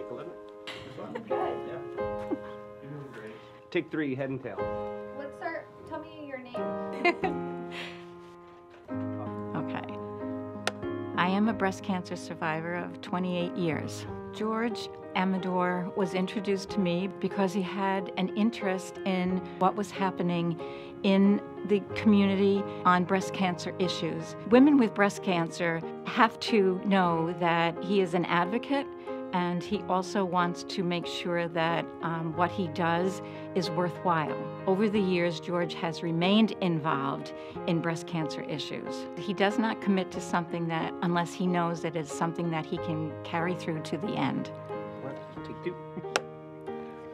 make a living. Good. Yeah. You're doing great. Take 3, head and tail. Let's start. Tell me your name. Okay. I am a breast cancer survivor of 28 years. George Amedore was introduced to me because he had an interest in what was happening in the community on breast cancer issues. Women with breast cancer have to know that he is an advocate, and he also wants to make sure that what he does is worthwhile. Over the years, George has remained involved in breast cancer issues. He does not commit to something that unless he knows that it's something that he can carry through to the end. Take 2.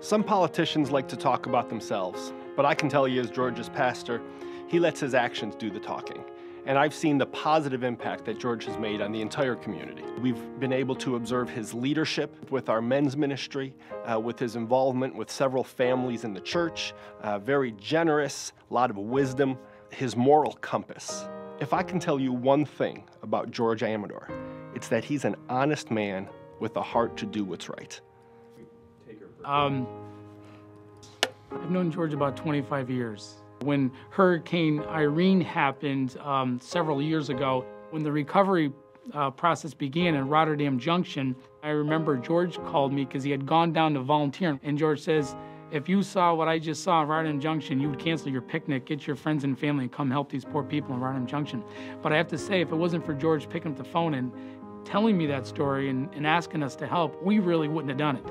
Some politicians like to talk about themselves, but I can tell you as George's pastor, he lets his actions do the talking. And I've seen the positive impact that George has made on the entire community. We've been able to observe his leadership with our men's ministry, with his involvement with several families in the church, very generous, a lot of wisdom, his moral compass. If I can tell you one thing about George Amedore, it's that he's an honest man with a heart to do what's right. I've known George about 25 years. When Hurricane Irene happened several years ago, when the recovery process began in Rotterdam Junction, I remember George called me because he had gone down to volunteer. And George says, if you saw what I just saw in Rotterdam Junction, you would cancel your picnic, get your friends and family, and come help these poor people in Rotterdam Junction. But I have to say, if it wasn't for George picking up the phone and telling me that story and asking us to help, we really wouldn't have done it.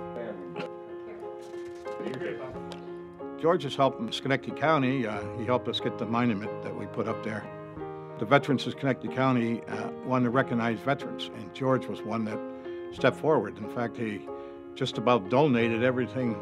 George has helped in Schenectady County. He helped us get the monument that we put up there. The veterans of Schenectady County wanted to recognize veterans, and George was one that stepped forward. In fact, he just about donated everything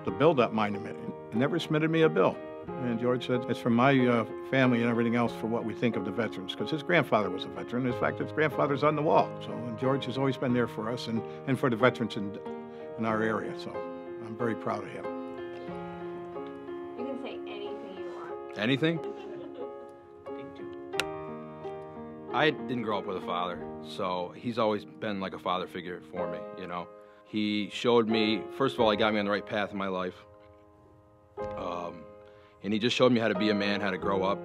to build that monument and never submitted me a bill. And George said, it's for my family and everything else for what we think of the veterans, because his grandfather was a veteran. In fact, his grandfather's on the wall. So George has always been there for us and for the veterans in our area. So I'm very proud of him. You can say anything you want. Anything? I didn't grow up with a father, so he's always been like a father figure for me, you know. He showed me, first of all, he got me on the right path in my life. And he just showed me how to be a man, how to grow up,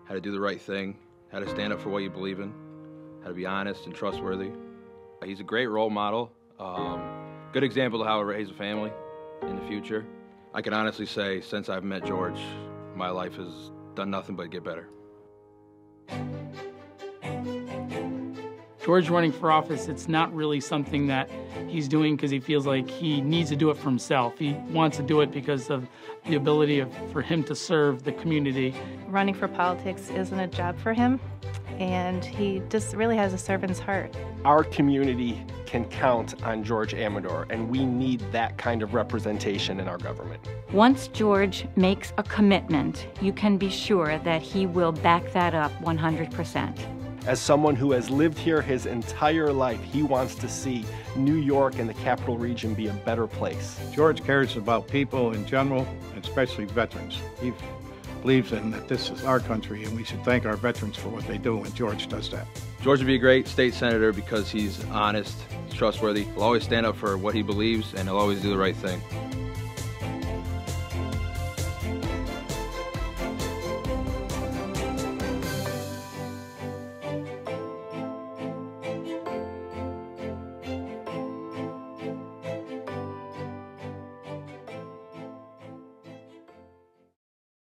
how to do the right thing, how to stand up for what you believe in, how to be honest and trustworthy. He's a great role model, good example of how to raise a family in the future. I can honestly say, since I've met George, my life has done nothing but get better. George running for office, it's not really something that he's doing because he feels like he needs to do it for himself. He wants to do it because of the ability for him to serve the community. Running for politics isn't a job for him, and he just really has a servant's heart. Our community can count on George Amedore, and we need that kind of representation in our government. Once George makes a commitment, you can be sure that he will back that up 100%. As someone who has lived here his entire life, he wants to see New York and the Capital Region be a better place. George cares about people in general, and especially veterans. He believes in that this is our country, and we should thank our veterans for what they do, and George does that. George would be a great state senator because he's honest, he's trustworthy, he'll always stand up for what he believes, and he'll always do the right thing.